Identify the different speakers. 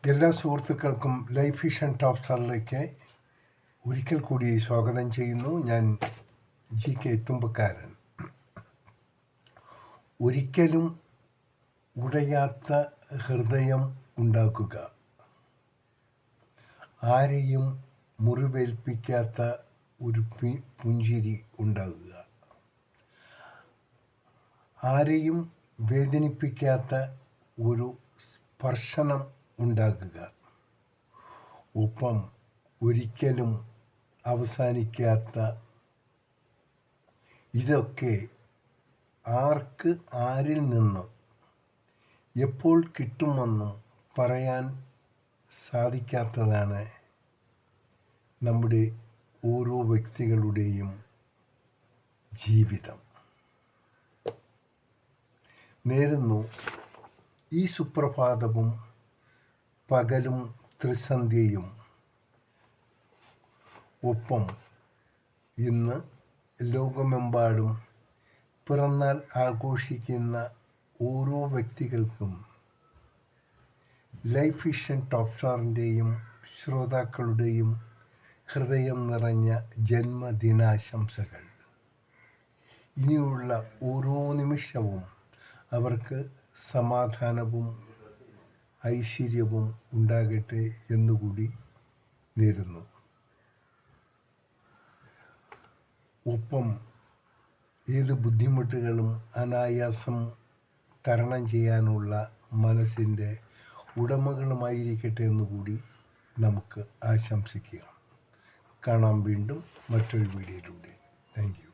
Speaker 1: എല്ലാ സുഹൃത്തുക്കൾക്കും life vision top സ്റ്റാറിലേക്ക് ഒരിക്കൽ കൂടി സ്വാഗതം ചെയ്യുന്നു. ഞാൻ GK തുമ്പക്കാരൻ. ഒരിക്കലും ഉടയാത്ത ഹൃദയം ഉണ്ടാക്കുക, ആരെയും മുറിവേൽപ്പിക്കാത്ത ഒരു പുഞ്ചിരി ഉണ്ടാകുക, ആരെയും വേദനിപ്പിക്കാത്ത ഒരു സ്പർശനം ഉണ്ടാകുക, ഒപ്പം ഒരിക്കലും അവസാനിക്കാത്ത, ഇതൊക്കെ ആർക്ക് ആരിൽ നിന്നും എപ്പോൾ കിട്ടുമെന്നും പറയാൻ സാധിക്കാത്തതാണ് നമ്മുടെ ഓരോ വ്യക്തികളുടെയും ജീവിതം. നേരുന്നു ഈ സുപ്രഭാതവും പകലും ത്രിസന്ധ്യയും, ഒപ്പം ഇന്ന് ലോകമെമ്പാടും പിറന്നാൾ ആഘോഷിക്കുന്ന ഓരോ വ്യക്തികൾക്കും ലൈഫ് വിഷൻ ടോപ്പ് സ്റ്റാറിൻ്റെയും ശ്രോതാക്കളുടെയും ഹൃദയം നിറഞ്ഞ ജന്മദിനാശംസകൾ. ഇനിയുള്ള ഓരോ നിമിഷവും അവർക്ക് സമാധാനവും ഐശ്വര്യവും ഉണ്ടാകട്ടെ എന്നുകൂടി നേരുന്നു. ഒപ്പം ഏത് ബുദ്ധിമുട്ടുകളും അനായാസം തരണം ചെയ്യാനുള്ള മനസ്സിൻ്റെ ഉടമകളുമായിരിക്കട്ടെ എന്നുകൂടി നമുക്ക് ആശംസിക്കുക. കാണാം വീണ്ടും മറ്റൊരു വീഡിയോയിലൂടെ. Thank you.